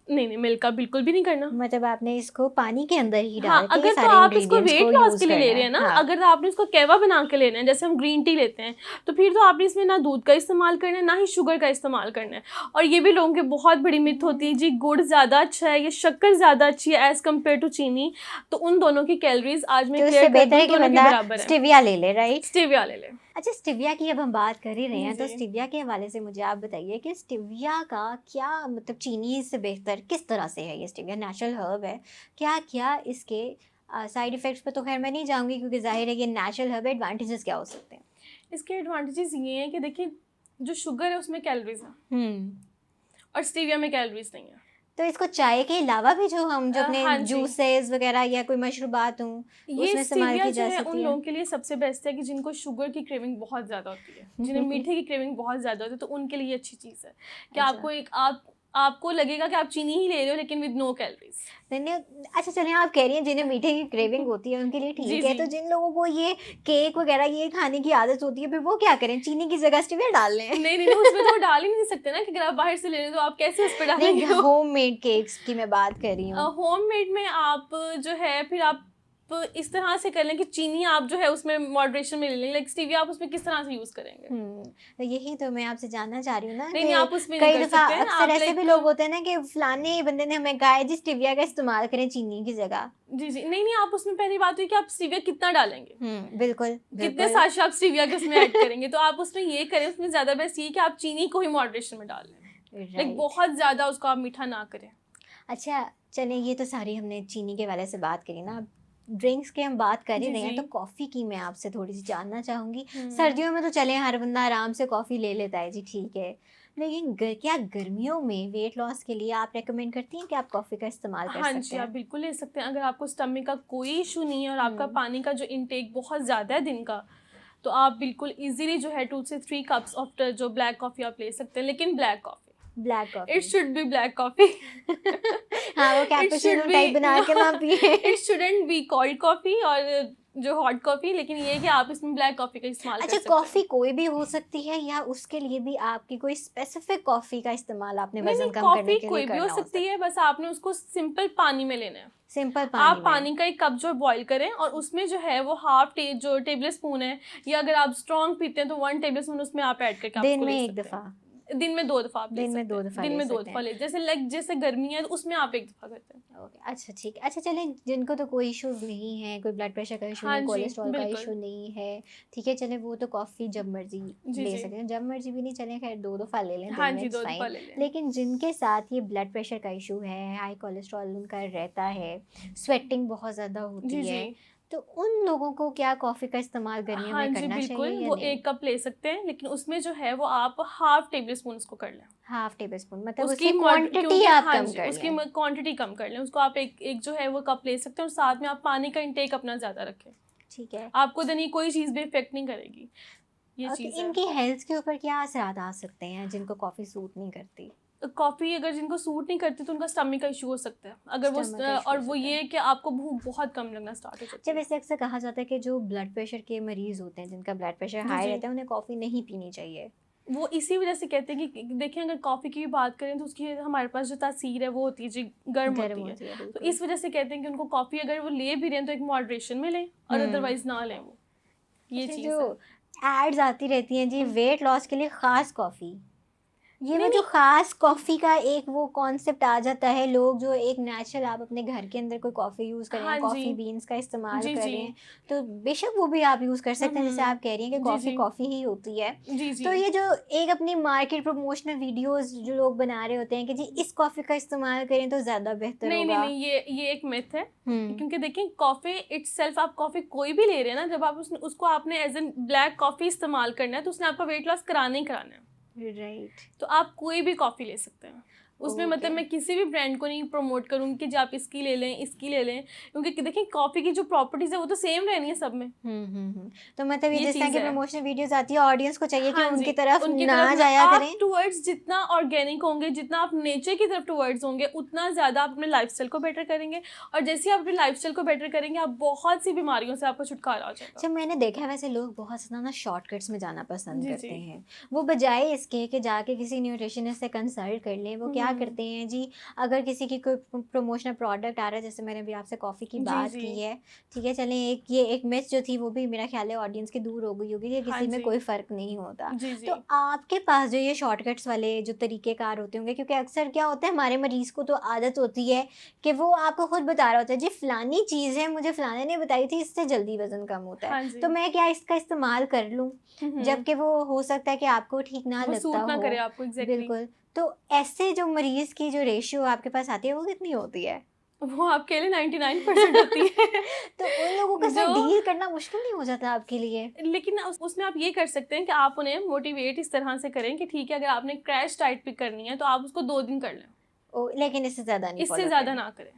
नहीं नहीं, मिल्क का बिल्कुल भी नहीं करना। मतलब आपने इसको पानी के अंदर ही हाँ, डाल के अगर तो सारे आप इसको इंग्रेडिएंट्स वेट को लॉस यूज के लिए ले करना रहे है। हैं ना, हाँ। अगर आपने इसको कहवा बना के लेना है, जैसे हम ग्रीन टी लेते हैं, तो फिर तो आपने इसमें ना दूध का इस्तेमाल करना है ना ही शुगर का इस्तेमाल करना है। और ये भी लोगों की बहुत बड़ी मिथ होती है जी गुड़ ज़्यादा अच्छा है या शक्कर ज़्यादा अच्छी है एज़ कम्पेयर टू चीनी, तो उन दोनों की कैलोरीज आज मैं तो क्लियर उससे कर बेहतर दूँ, है कि दोनों के बंदा बराबर है। स्टिविया ले ले, राइट? स्टेविया ले ले। अच्छा, स्टिविया की अब हम बात कर ही रहे हैं, तो जी। स्टिविया के हवाले से मुझे आप बताइए कि स्टिविया का क्या मतलब चीनी से बेहतर किस तरह से है? ये स्टिविया नेचुरल हर्ब है, क्या क्या इसके साइड इफ़ेक्ट्स पे तो खैर मैं नहीं जाऊँगी क्योंकि ज़ाहिर है कि नेचुरल हर्ब, एडवांटेजेस क्या हो सकते हैं? इसके एडवांटेजेस ये हैं कि देखिए जो शुगर है उसमें कैलोरीज हैं और स्टीविया में कैलोरीज नहीं है। तो इसको चाय के अलावा भी जो हम जो अपने हाँ जी, जूसेस वगैरह या कोई मशरूबात हों ये उसमें इस्तेमाल स्टीविया की जो जा है उन सकती है? लोगों के लिए सबसे बेस्ट है कि जिनको शुगर की क्रेविंग बहुत ज़्यादा होती है, जिन्हें मीठे की क्रेविंग बहुत ज़्यादा होती है, तो उनके लिए अच्छी चीज़ है कि अच्छा। आपको लगेगा कि आप चीनी ही ले रहे हो लेकिन विद नो कैलोरीज। नहीं, अच्छा चलिए, आप कह रही हैं जिन्हें मीठे की क्रेविंग होती है उनके लिए जी ठीक है, जी तो जिन लोगों को ये केक वगैरह ये खाने की आदत होती है फिर वो क्या करें? चीनी की जगह स्टिविया डाल लें? नहीं नहीं नहीं, उसमें तो वो डाल ही नहीं सकते ना, कि अगर आप बाहर से ले रहे हो तो आप कैसे उस पर नहीं, डालेंगे? होममेड केक्स की मैं बात कर रही हूँ। होममेड में आप जो है फिर आप इस तरह से कर लें कि चीनी आप जो है उसमें मॉडरेशन में ले लें, लाइक स्टीविया आप उसमें किस तरह से यूज़ करेंगे? तो यही तो मैं आपसे जानना चाह रही हूँ ना नहीं नहीं, आप कि उसमें नहीं कई कर दफ़ा सकते हैं अक्सर आप, ऐसे भी लाइक लोग होते हैं ना कि फलाने बंदे ने हमें कहा है जी स्टिविया का इस्तेमाल करें चीनी की जगह। जी जी, नहीं नहीं, आप उसमें पहली बात हुई कि आप स्टीविया कितना डालेंगे, बिल्कुल कितने बिल्कुल। साशे आप स्टीविया के उसमें ऐड करेंगे, तो आप उसमें ये करें, उसमें ज़्यादा बेस्ट ये कि आप चीनी को ही मॉडरेशन में डाल लें, लाइक राइट। बहुत ज़्यादा उसको आप मीठा ना करें। अच्छा चलिए, ये तो सारी हमने चीनी के वाले से बात करी ना, अब ड्रिंक्स की हम बात कर ही जी रहे हैं जी तो कॉफ़ी की मैं आपसे थोड़ी सी जानना चाहूँगी। हम्म। सर्दियों में तो चले हर बंदा आराम से कॉफ़ी ले लेता है जी, ठीक है, लेकिन क्या गर्मियों में वेट लॉस के लिए आप रेकमेंड करती हैं कि आप कॉफ़ी का इस्तेमाल कर हाँ सकते जी, आप हैं? बिल्कुल ले सकते हैं। अगर आपको स्टमक का कोई इशू नहीं है और आपका हम्म। पानी का जो इनटेक बहुत ज़्यादा है दिन का, तो आप बिल्कुल इजीली जो है 2 से 3 कप्स ऑफ जो ब्लैक कॉफ़ी आप ले सकते हैं, लेकिन black coffee, black it coffee. Should be black coffee. हाँ, वो it should cappuccino be type बना के ना पिए। It shouldn't be cold coffee और जो हॉट कॉफ़ी, लेकिन ये है कि आप इसमें ब्लैक कॉफ़ी का इस्तेमाल कर अच्छा, सकते कॉफ़ी हैं। कोई भी हो सकती है या उसके लिए भी आपकी कोई स्पेसिफिक कॉफ़ी का इस्तेमाल आपने नहीं नहीं, वज़न कम करने कॉफ़ी के लिए कोई भी हो करना हो सकती सकता है, बस आपने उसको सिंपल पानी में लेना है। सिंपल पानी आप में? पानी का एक कप जो बॉईल करें और उसमें जो है वो जो टेबल स्पून है, या अगर आप स्ट्रॉन्ग पीते हैं तो 1 टेबल स्पून उसमें आप ऐड करके आप दिन उसको में ले एक सकते दफ़ा? हैं। दिन में 2 दफ़ा आप ले दिन में सकते 2 हैं, दफ़ा दिन ले में 2 सकते दफ़ा हैं। ले, जैसे गर्मी है तो उसमें आप 1 दफ़ा करते हैं। ओके, अच्छा ठीक। अच्छा चलें, जिनको तो कोई इश्यूज़ नहीं है, कोई ब्लड प्रेशर का इशू हाँ नहीं, जी, कोलेस्ट्रॉल का बिल्कुल। इशू नहीं है, ठीक है, चलें वो तो कॉफ़ी जब मर्ज़ी जी ले जी, सकते हैं, जब मर्ज़ी भी नहीं चलें, खैर 2 दफ़ा ले लें हाँ दिन में, जी, इट्स 2 दफ़ा फाइन। ले लें। लेकिन जिनके साथ ये ब्लड प्रेशर का इशू है, हाई कोलेस्ट्रॉल उनका रहता है, स्वेटिंग बहुत ज़्यादा जी होती जी, है, तो उन लोगों को क्या कॉफ़ी का इस्तेमाल गर्मियों हाँ में जी, करना चाहिए बिल्कुल, या वो नहीं? 1 कप ले सकते हैं, लेकिन उसमें जो है वो आप हाफ़ टेबल स्पून उसको कर लें। हाफ़ टेबल स्पून, मतलब उसकी उसकी क्वांटिटी क्योंकि आप हाँ कम जी, कर उसकी लें। क्वांटिटी कम कर लें, उसको आप एक जो है वो कप ले सकते हैं और साथ में आप पानी का इंटेक अपना ज़्यादा रखें। ठीक है। आपको देन ये कोई चीज़ भी इफ़ेक्ट नहीं करेगी, ये ओके, चीज़ है। इनकी हेल्थ के ऊपर क्या असरात आ सकते हैं जिनको कॉफ़ी सूट नहीं करती? कॉफ़ी अगर जिनको सूट नहीं करती तो उनका स्टमक का इशू हो सकता है, अगर वो स्टमक का इशू और हो वो सकता है। ये कि आपको भूख बहुत कम लगना स्टार्ट हो जाती अच्छा, है। वैसे अक्सर कहा जाता है कि जो ब्लड प्रेशर के मरीज़ होते हैं, जिनका ब्लड प्रेशर जी हाई जी, रहता है, उन्हें कॉफ़ी नहीं पीनी चाहिए। वो इसी वजह से कहते हैं कि देखिए अगर कॉफ़ी की भी बात करें तो उसकी हमारे पास जो तासीर है वो होती है जी गर्म गर्म होती है, होती है, तो बिल्कुल। इस वजह से कहते हैं कि उनको कॉफ़ी अगर वो ले भी रहे हैं तो एक मॉडरेशन में लें और हुँ। अदरवाइज़ ना लें वो, ये अच्छा, चीज़ है। जो एड्स आती रहती हैं जी वेट लॉस के लिए ख़ास कॉफ़ी, ये वो नहीं जो नहीं, ख़ास कॉफ़ी का एक वो कॉन्सेप्ट आ जाता है, लोग जो एक नेचुरल आप अपने घर के अंदर कोई कॉफ़ी यूज़ करें, हाँ जी, कॉफ़ी बीन्स का इस्तेमाल जी जी, करें, तो बेशक वो भी आप यूज़ कर सकते हैं, जैसे आप कह रही हैं कि जी कॉफ़ी जी, कॉफ़ी ही होती है। जी जी, तो ये जो एक अपनी मार्केट प्रमोशनल वीडियोज़ जो लोग बना रहे होते हैं कि जी इस कॉफ़ी का इस्तेमाल करें तो ज़्यादा बेहतर नहीं नहीं होगा। नहीं, ये एक मिथ है, हुँ। क्योंकि देखिए कॉफ़ी इटसेल्फ, आप कॉफ़ी कोई भी ले रहे हैं ना, जब आप उसको आपने एज एन ब्लैक कॉफ़ी इस्तेमाल करना है तो उसने आपका वेट लॉस कराना ही कराना है, राइट। तो आप कोई भी कॉफ़ी ले सकते हैं। उसमें ओके। मतलब मैं किसी भी ब्रांड को नहीं प्रमोट करूँगी कि जी आप इसकी ले लें, इसकी ले लें, क्योंकि देखिए कॉफ़ी की जो प्रॉपर्टीज़ है वो तो सेम रहनी है सब में। तो मतलब ये ये जिस तरह चीज़ की है। प्रमोशनल वीडियोस आती है, ऑडियंस को चाहिए कि हाँ जी, उनकी तरफ उनकी ना तरफ जाया आप करें। टुवर्ड्स जितना ऑर्गेनिक होंगे, जितना आप नेचर की तरफ टुवर्ड्स होंगे, उतना ज़्यादा आप अपने लाइफ़स्टाइल को बेटर करेंगे, और जैसे ही आप अपने लाइफ़स्टाइल को बेटर करेंगे, आप बहुत सी बीमारियों से आपको छुटकारा हो जाएगा। अच्छा, मैंने देखा है वैसे लोग बहुत ज़्यादा ना शॉर्टकट्स में जाना पसंद जी, करते जी। हैं। वो बजाय इसके कि जाके किसी न्यूट्रिशनिस्ट से कंसल्ट कर लें, वो क्या हुँ। करते हैं जी, अगर किसी की कोई प्रमोशनल प्रोडक्ट आ रहा है, जैसे मैंने अभी आपसे कॉफ़ी की जी, बात जी। की है, ठीक है, चलें एक मिथ जो थी वो भी मेरा ख्याल है ऑडियंस की दूर हो गई होगी कि हाँ किसी में जी। कोई फ़र्क नहीं होता। जी, तो जी। आपके पास जो ये शॉर्टकट्स वाले जो तरीक़ेकार होते होंगे, क्योंकि अक्सर क्या होता है हमारे मरीज़ को तो आदत होती है कि वो आपको खुद बता रहा होता है जी फ़लानी चीज़ है, मुझे फ़लाने ने बताई थी, इससे जल्दी वज़न कम होता है। हाँ तो जी। मैं क्या इसका इस्तेमाल कर लूँ? हुँ, हुँ। जबकि वो हो सकता है कि आपको ठीक ना वो लगता सूट ना हो। करे आपको, एग्ज़ैक्टली। बिल्कुल, तो ऐसे जो मरीज़ की जो रेशियो आपके पास आती है वो कितनी होती है? वो आपके लिए 99% होती है। तो उन लोगों के जो साथ डील करना मुश्किल नहीं हो जाता आपके लिए? लेकिन उसमें आप ये कर सकते हैं कि आप उन्हें मोटिवेट इस तरह से करें कि ठीक है, अगर आपने क्रैश डाइट पिक करनी है तो आप उसको 2 दिन कर लें, लेकिन इससे ज़्यादा नहीं इससे फ़ॉलो ज़्यादा करना। ना करें।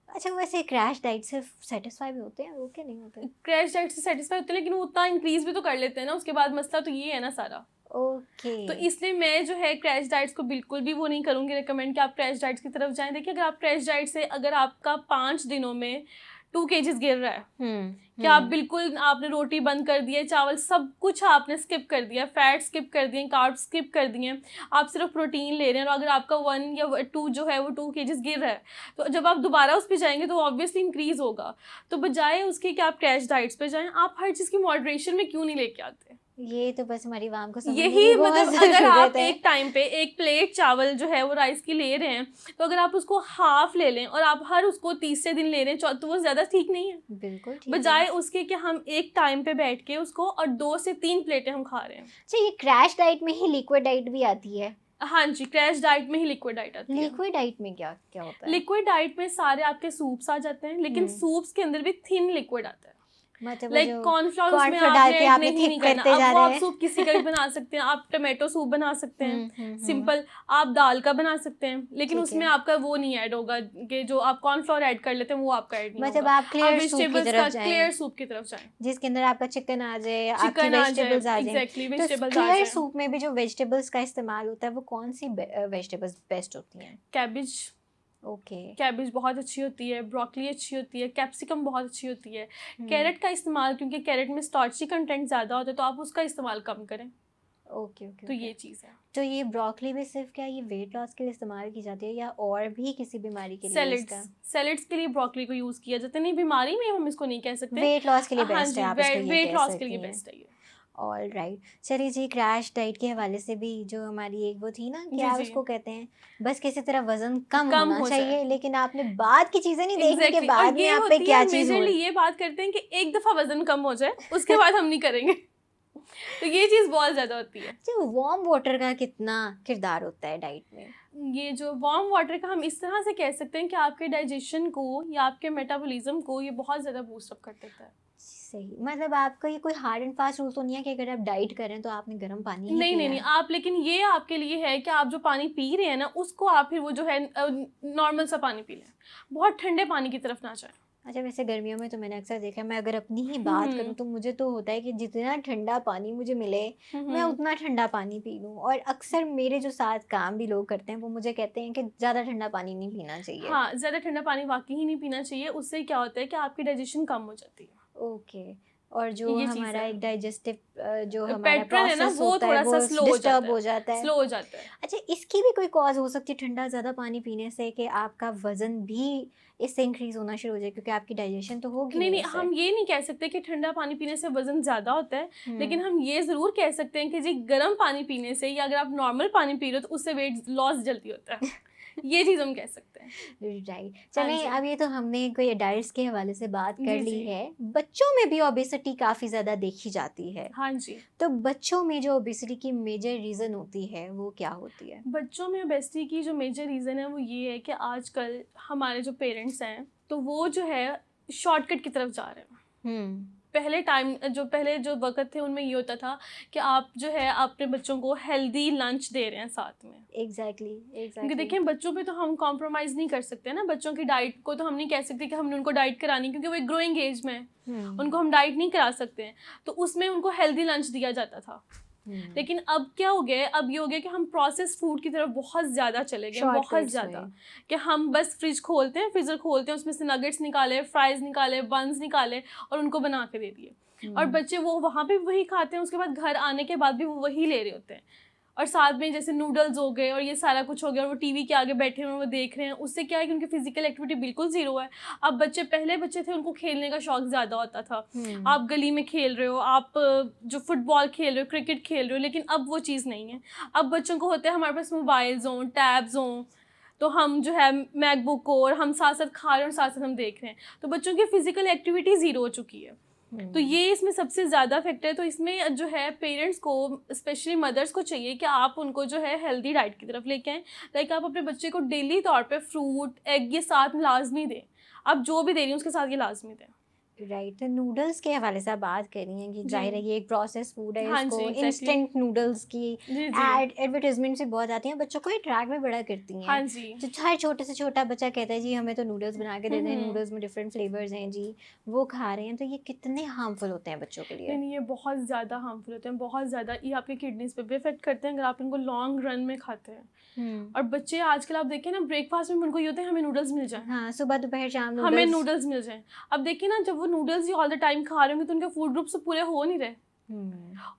अच्छा, वैसे क्रैश डाइट से सैटिस्फाई भी होते हैं वो कि नहीं होते? क्रैश डाइट से सैटिस्फाई होते हैं, लेकिन वो उतना इंक्रीज़ भी तो कर लेते हैं ना, उसके बाद मसला तो ये है ना सारा। ओके। तो इसलिए मैं जो है क्रैश डाइट्स को बिल्कुल भी वो नहीं करूँगी रिकमेंड कि आप क्रैश डाइट्स की तरफ जाएँ। देखिए, अगर आप क्रैश डाइट से अगर आपका 5 दिनों में 2 केजीज़ गिर रहा है, हुँ, कि आप हुँ। बिल्कुल आपने रोटी बंद कर दी है, चावल सब कुछ आपने स्किप कर दिया, फैट स्किप कर दिए, कार्ब्स स्किप कर दिए, आप सिर्फ प्रोटीन ले रहे हैं, और अगर आपका 1 या 2 जो है वो 2 केजीज़ गिर रहा है, तो जब आप दोबारा उस पे जाएँगे तो ऑब्वियसली इंक्रीज़ होगा। तो बजाय उसके कि आप क्रैश डाइट्स पे जाएँ, आप हर चीज़ की मॉडरेशन में क्यों नहीं लेके आते? ये तो बस हमारी आवाम को समझने की यही बहुत मतलब अगर आप ज़रूरत है। एक टाइम पे 1 प्लेट चावल जो है वो राइस की ले रहे हैं, तो अगर आप उसको हाफ़ ले लें और आप हर उसको तीसरे दिन ले रहे हैं, तो वो ज़्यादा ठीक नहीं है। बिल्कुल ठीक है। बजाय उसके कि हम एक टाइम पे बैठ के उसको और 2 से 3 प्लेटें हम खा रहे हैं। अच्छा, ये क्रैश डाइट में ही लिक्विड डाइट भी आती है? हाँ जी, क्रैश डाइट में ही लिक्विड डाइट आती है। लिक्विड डाइट में क्या क्या होता है? लिक्विड डाइट में सारे आपके सूप्स आ जाते हैं, लेकिन हुँ। सूप्स के अंदर भी थिन लिक्विड आता है। मतलब वो लाइक जो कॉर्नफ्लोर उसमें कॉर्नफ्लोर डाल आपने के ऐड आपने नहीं थिक करना। करते अब जा वो रहे आप हैं। सूप किसी का भी बना सकते हैं, आप टोमेटो सूप बना सकते हैं, हुँ। सिंपल। आप दाल का बना सकते हैं, लेकिन ठीक उसमें है। आपका वो नहीं ऐड होगा कि जो आप कॉर्नफ्लोर ऐड कर लेते हैं वो आपका ऐड नहीं मतलब होगा। आप आप क्लियर सूप की वेजिटेबल्स तरफ का जाएँ, क्लियर सूप की तरफ जाएँ। जिसके अंदर आपका चिकन आ जाए, आपकी चिकन आ जाए, वेजिटेबल्स आ जाएँ। एग्ज़ैक्टली तो वेजिटेबल्स आ क्लियर जाएँ। सूप में भी जो वेजिटेबल्स का इस्तेमाल होता है, वो कौन-सी वेजिटेबल्स बेस्ट होती हैं? Cabbage okay. कैबेज बहुत अच्छी होती है, ब्रोकली अच्छी होती है, कैप्सिकम बहुत अच्छी होती है। हुँ। कैरेट का इस्तेमाल, क्योंकि कैरेट में स्टार्ची कंटेंट ज़्यादा होता है, तो आप उसका इस्तेमाल कम करें। तो ओके। ये चीज़ है। तो ये ब्रोकली भी सिर्फ़ क्या ये वेट लॉस के लिए इस्तेमाल की जाती है या और भी किसी बीमारी के लिए सैलेड्स इसका सैलेड्स के लिए ब्रोकली को यूज़ किया जाता है। नहीं, बीमारी में हम इसको नहीं कह सकते। वेट लॉस के लिए हाँ बेस्ट है, जी, आप इसको ये वेट कह लॉस के लिए सकती हैं? बेस्ट है ये। ऑलराइट। चलिए जी, क्रैश डाइट के हवाले से भी जो हमारी एक वो थी ना, जी, क्या जी। उसको कहते हैं, बस किसी तरह वज़न कम कम होना हो जाए। चाहिए, लेकिन आपने बाद की चीज़ें नहीं देखनी कि एग्ज़ैक्टली, और बाद में ये आप पे होती है क्या चीज़ हो मेजरली रही। ये बात करते हैं कि एक दफ़ा वज़न कम हो जाए, उसके बाद हम नहीं करेंगे। तो ये चीज़ बहुत ज़्यादा होती है। अच्छा, वार्म वाटर का कितना किरदार होता है डाइट में? ये जो वार्म वाटर का हम इस तरह से कह सकते हैं कि आपके डाइजेशन को या आपके मेटाबॉलिज्म को ये बहुत ज़्यादा बूस्ट अप कर देता है। सही, मतलब आपका ये कोई हार्ड एंड फास्ट रूल तो नहीं है कि अगर आप डाइट कर रहे हैं तो आपने गर्म पानी ही नहीं, नहीं, पीना नहीं, है? आप लेकिन ये आपके लिए है कि आप जो पानी पी रहे हैं ना, उसको आप फिर वो जो है नॉर्मल सा पानी पी लें। बहुत ठंडे पानी की तरफ ना जाएँ। अच्छा, वैसे गर्मियों में तो मैंने अक्सर देखा है, मैं अगर अपनी ही बात करूँ हुँ, तो मुझे तो होता है कि जितना ठंडा पानी मुझे मिले, हुँ, मैं हुँ। उतना ठंडा पानी पी लूँ। और अक्सर मेरे जो साथ काम भी लोग करते हैं वो मुझे कहते हैं कि ज़्यादा ठंडा पानी नहीं पीना चाहिए। हाँ, ज़्यादा ठंडा पानी वाक़ई ही नहीं पीना चाहिए, उससे क्या होता है कि आपकी डाइजेशन कम हो जाती है। ओके। और जो ये चीज़ हमारा है। एक डाइजेस्टिव जो हमारा पैटर्न है ना, प्रोसेस वो होता है वो थोड़ा-सा स्लो हो जाता डिस्टर्ब है, हो जाता है। स्लो हो जाता है। अच्छा, इसकी भी कोई कॉज़ हो सकती है ठंडा ज़्यादा पानी पीने से कि आपका वज़न भी इससे इंक्रीज़ होना शुरू हो जाए, क्योंकि आपकी डाइजेशन तो होगी नहीं, नहीं नहीं, उससे? हम ये नहीं कह सकते कि ठंडा पानी पीने से वज़न ज़्यादा होता है, लेकिन हुँ। हम ये ज़रूर कह सकते हैं कि जी गर्म पानी पीने से या अगर आप नॉर्मल पानी पी रहे हो तो उससे वेट लॉस जल्दी होता है। ये चीज़ हम कह सकते हैं। राइट। हाँ चलें, जी। अब ये तो हमने कोई डाइट्स के हवाले से बात कर जी, ली जी। है। बच्चों में भी ओबेसिटी काफ़ी ज़्यादा देखी जाती है। हाँ जी। तो बच्चों में जो ओबेसिटी की मेजर रीज़न होती है वो क्या होती है? बच्चों में ओबेसिटी की जो मेजर रीज़न है वो ये है कि आजकल हमारे जो पेरेंट्स हैं, तो वो जो है शॉर्टकट की तरफ जा रहे हैं। हुँ। पहले जो वक़्त थे उनमें ये होता था कि आप जो है अपने बच्चों को हेल्दी लंच दे रहे हैं साथ में। एग्जैक्टली क्योंकि एग्जैक्टली। देखिए बच्चों पे तो हम कॉम्प्रोमाइज़ नहीं कर सकते ना, बच्चों की डाइट को तो हम नहीं कह सकते कि हमने उनको डाइट करानी, क्योंकि वो एक ग्रोइंग एज में है, उनको हम डाइट नहीं करा सकते हैं। तो उसमें उनको हेल्दी लंच दिया जाता था। लेकिन अब क्या हो गया है, अब ये हो गया कि हम प्रोसेस फूड की तरफ बहुत ज़्यादा चले गए, बहुत ज़्यादा, कि हम बस फ्रिज खोलते हैं, फ्रीज़र खोलते हैं, उसमें से नगेट्स निकाले, फ्राइज़ निकाले, बंस निकाले और उनको बना के दे दिए। और बच्चे वो वहाँ पे वही खाते हैं, उसके बाद घर आने के बाद भी वो वही ले रहे होते हैं। और साथ में जैसे नूडल्स हो गए और ये सारा कुछ हो गया, और वो टीवी के आगे बैठे हुए वो देख रहे हैं, उससे क्या है कि उनकी फिजिकल एक्टिविटी बिल्कुल ज़ीरो है। अब पहले बच्चे थे, उनको खेलने का शौक ज़्यादा होता था, आप गली में खेल रहे हो, आप जो फुटबॉल खेल रहे हो, क्रिकेट खेल रहे हो, लेकिन अब वो चीज़ नहीं है। अब बच्चों को होता है हमारे पास मोबाइल्स हों, टैब्स हों, तो हम जो है मैकबुक को, और हम साथ साथ खा रहे हैं और साथ साथ हम देख रहे हैं, तो बच्चों की फिजिकल एक्टिविटी ज़ीरो हो चुकी है। तो ये इसमें सबसे ज़्यादा फैक्टर है। तो इसमें जो है पेरेंट्स को, स्पेशली मदर्स को चाहिए कि आप उनको जो है हेल्दी डाइट की तरफ लेके आएँ। लाइक आप अपने बच्चे को डेली तौर पे फ्रूट, एग ये साथ में लाजमी दें। आप जो भी दे रही हैं उसके साथ ये लाजमी दें। राइट। तो नूडल्स के हवाले से आप बात कर रही हैं कि जाहिर है ये एक प्रोसेस फूड है, हाँ इसको जी, exactly. इंस्टेंट नूडल्स की जी जी एडवर्टाइजमेंट से बहुत आती हैं, बच्चों को अट्रैक्ट भी बड़ा करती हैं। हाँ जी। जो हर छोटे से छोटा बच्चा कहता है जी हमें तो नूडल्स बना के दे दें, नूडल्स में डिफरेंट फ्लेवर्स हैं जी, वो खा रहे हैं। तो ये कितने हार्मफुल होते हैं बच्चों के लिए? नहीं, ये बहुत ज़्यादा हार्मफुल होते हैं, बहुत ज़्यादा। ये आपकी किडनीज पे भी इफेक्ट करते हैं अगर आप इनको लॉन्ग रन में खाते हैं। और बच्चे आजकल आप देखें ना, ब्रेकफास्ट में उनको ये होता है हमें नूडल्स मिल जाए, हाँ, सुबह दोपहर शाम हमें नूडल्स मिल जाए। अब देखिए ना, जब वो noodles he all the time खा रहे होंगे तो उनके फूड ग्रुप्स तो पूरे हो नहीं रहे।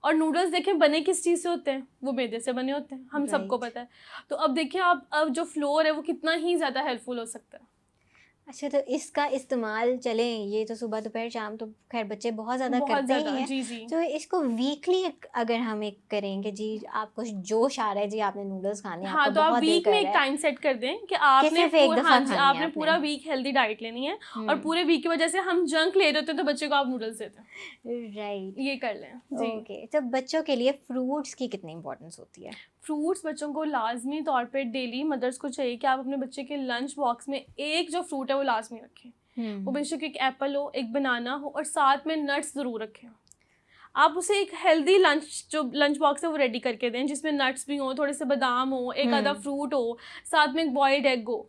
और नूडल्स देखें बने किस चीज़ से होते हैं, वो मैदे से बने होते हैं, हम सबको पता है। तो अब देखिए आप, अब जो फ्लोर है वो कितना ही ज़्यादा हेल्पफुल हो सकता है। अच्छा, तो इसका इस्तेमाल चलें, ये तो सुबह दोपहर शाम तो खैर बच्चे बहुत ज़्यादा करते ही हैं। जी जी। तो इसको वीकली अगर हम एक करेंगे जी, आपको जोश आ रहा है जी आपने नूडल्स खाने हैं, हाँ, आपको तो आप बहुत दिल वीक कर में रहा एक है टाइम सेट कर दें कि आपने सिर्फ एक दफ़ा हाँ जी, खानी है आपने पूरा वीक हेल्दी डाइट लेनी है, और पूरे वीक की वजह से हम जंक ले रहे होते हैं तो बच्चे को आप नूडल्स देते हैं। राइट, ये कर लें जी। ओके। तो बच्चों के लिए फ्रूट्स की कितनी इंपॉर्टेंस होती है? फ्रूट्स बच्चों को लाजमी तौर पे डेली मदर्स को चाहिए कि आप अपने बच्चे के लंच बॉक्स में एक जो फ्रूट है वो लाजमी रखें। वो बेशक एक एप्पल हो, एक बनाना हो, और साथ में नट्स ज़रूर रखें। आप उसे एक हेल्दी लंच बॉक्स है वो रेडी करके दें, जिसमें नट्स भी हों, थोड़े से बादाम हो, एक आधा फ्रूट हो, साथ में एक बॉइल्ड एग हो,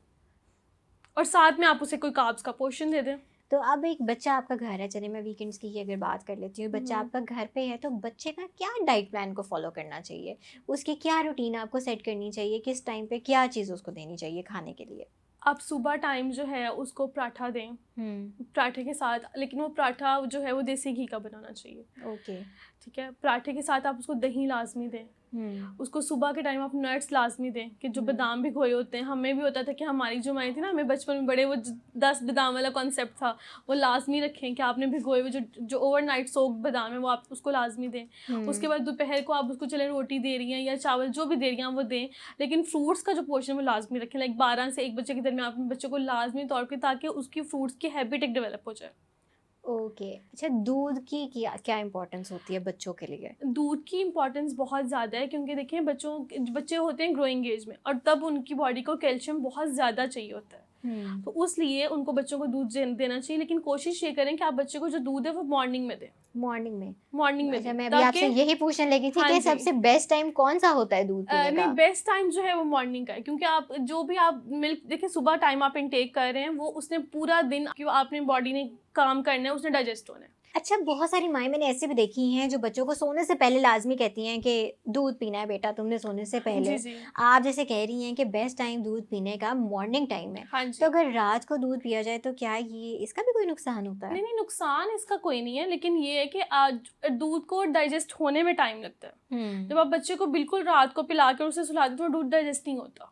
और साथ में आप उसे कोई कार्ब्स का पोर्शन दे दें। तो अब एक बच्चा आपका घर है, चलिए मैं वीकेंड्स की ही अगर बात कर लेती हूँ, बच्चा आपका घर पे है, तो बच्चे का क्या डाइट प्लान को फॉलो करना चाहिए? उसकी क्या रूटीन आपको सेट करनी चाहिए? किस टाइम पे क्या चीज़ उसको देनी चाहिए खाने के लिए? आप सुबह टाइम जो है उसको पराठा दें, पराठे के साथ, लेकिन वो पराठा जो है वो देसी घी का बनाना चाहिए। ओके, ठीक है। पराठे के साथ आप उसको दही लाजमी दें। उसको सुबह के टाइम आप नट्स लाजमी दें, कि जो बादाम भिगोए होते हैं, हमें भी होता था कि हमारी जो माएँ थी ना, हमें बचपन में बड़े वो 10 बादाम वाला कॉन्सेप्ट था, वो लाजमी रखें कि आपने भिगोए हुए जो ओवरनाइट सोक्ड बादाम है वो आप उसको लाजमी दें। उसके बाद दोपहर को आप उसको चले रोटी दे रही हैं या चावल जो भी दे रही हैं वो दें, लेकिन फ्रूट्स का जो पोर्शन वो लाजमी रखें। लाइक 12 से 1 बजे के दरमियान अपने बच्चे को लाजमी तौर पर, ताकि उसकी फ्रूट्स की हैबिट एक डेवलप हो जाए। ओके। अच्छा, दूध की क्या इम्पोर्टेंस होती है बच्चों के लिए? दूध की इम्पॉर्टेंस बहुत ज़्यादा है, क्योंकि देखिए बच्चे होते हैं ग्रोइंग एज में, और तब उनकी बॉडी को कैल्शियम बहुत ज़्यादा चाहिए होता है। तो उसलिए उनको बच्चों को दूध देना चाहिए, लेकिन कोशिश ये करें कि आप बच्चे को जो दूध है वो मॉर्निंग में दें। मॉर्निंग में? अच्छा, मैं अभी आपसे यही पूछने लगी थी कि सबसे बेस्ट टाइम कौन सा होता है दूध पीने का? नहीं, बेस्ट टाइम जो है वो मॉर्निंग का है, क्योंकि आप जो भी आप मिल्क देखिए सुबह टाइम आप इनटेक कर रहे हैं, वो उसने पूरा दिन क्यों आपने बॉडी ने काम करना है, उसने डाइजेस्ट होना है। अच्छा, बहुत सारी माएँ मैंने ऐसे भी देखी हैं जो बच्चों को सोने से पहले लाजमी कहती हैं कि दूध पीना है बेटा तुमने सोने से पहले। जी। आप जैसे कह रही हैं कि बेस्ट टाइम दूध पीने का मॉर्निंग टाइम है। हाँ जी। तो अगर रात को दूध पिया जाए तो क्या ये इसका भी कोई नुकसान होता है? नहीं, नुकसान इसका कोई नहीं है, लेकिन ये है कि आज दूध को डाइजेस्ट होने में टाइम लगता है। जब आप बच्चे को बिल्कुल रात को पिला कर उसे सुला दें तो दूध डाइजेस्ट नहीं होता।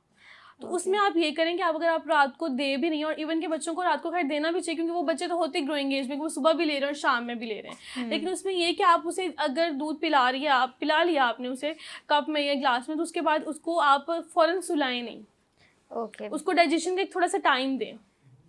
तो उसमें आप ये करें कि अगर आप रात को दे भी नहीं, और इवन के बच्चों को रात को खैर देना भी चाहिए, क्योंकि वो बच्चे तो होते ही ग्रोइंग एज में, वो सुबह भी ले रहे हैं और शाम में भी ले रहे हैं। लेकिन उसमें ये कि आप उसे अगर दूध पिला लिया आपने उसे कप में या ग्लास में, तो उसके बाद उसको आप फ़ौरन सुलाएं नहीं। ओके, उसको डाइजेशन का एक थोड़ा सा टाइम दें।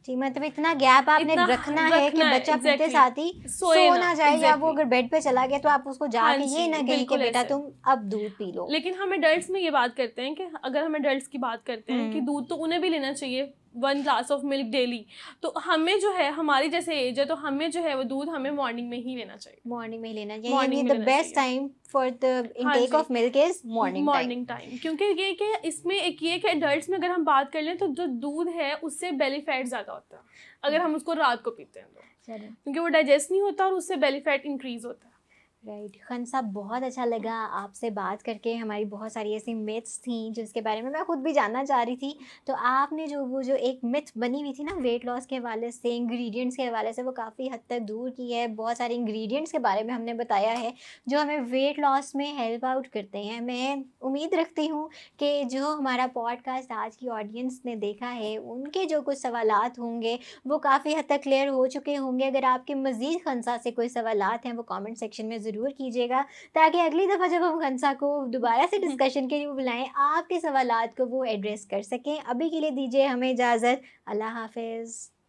जी, मतलब इतना गैप आपने रखना है कि बच्चा पीते साथ ही सो ना जाए, या वो अगर बेड पे चला गया तो आप उसको जाके ये ना कहें कि बेटा तुम अब दूध पी लो। लेकिन हम एडल्ट्स में ये बात करते हैं कि अगर हम एडल्ट्स की बात करते हैं कि दूध तो उन्हें भी लेना चाहिए 1 ग्लास ऑफ मिल्क डेली, तो हमें जो है, हमारी जैसे एज है, तो हमें जो है वो दूध हमें मॉर्निंग में ही लेना चाहिए। मॉर्निंग में ही लेना चाहिए, मॉर्निंग यानी में द लेना बेस्ट चाहिए। टाइम फॉर द हाँ इनटेक जी, of milk is morning time. Morning time, क्योंकि ये कि इसमें एक ये कि एडल्ट्स में अगर हम बात कर लें तो जो दूध है उससे बेली फैट ज़्यादा होता है अगर हम उसको रात को पीते हैं तो, चलो, क्योंकि वो डाइजेस्ट नहीं होता और उससे बेली फैट इंक्रीज होता है। राइट। खान साहब, बहुत अच्छा लगा आपसे बात करके। हमारी बहुत सारी ऐसी मिथ्स थी जिसके बारे में मैं खुद भी जानना चाह रही थी। तो आपने जो एक मिथ बनी हुई थी ना वेट लॉस के हवाले से, इंग्रेडिएंट्स के हवाले से, वो काफ़ी हद तक दूर की है। बहुत सारे इंग्रेडिएंट्स के बारे में हमने बताया है जो हमें वेट लॉस में हेल्प आउट करते हैं। मैं उम्मीद रखती हूँ कि जो हमारा पॉडकास्ट आज की ऑडियंस ने देखा है, उनके जो कुछ सवालात होंगे वो काफ़ी हद तक क्लियर हो चुके होंगे। अगर आपके मज़ीद खनसा से कोई सवालात हैं वो कमेंट सेक्शन में ज़रूर कीजिएगा, ताकि अगली दफ़ा जब हम खनसा को दोबारा से डिस्कशन के लिए बुलाएं, आपके सवालात को वो एड्रेस कर सकें। अभी के लिए दीजिए हमें इजाज़त। अल्लाह हाफ़िज़।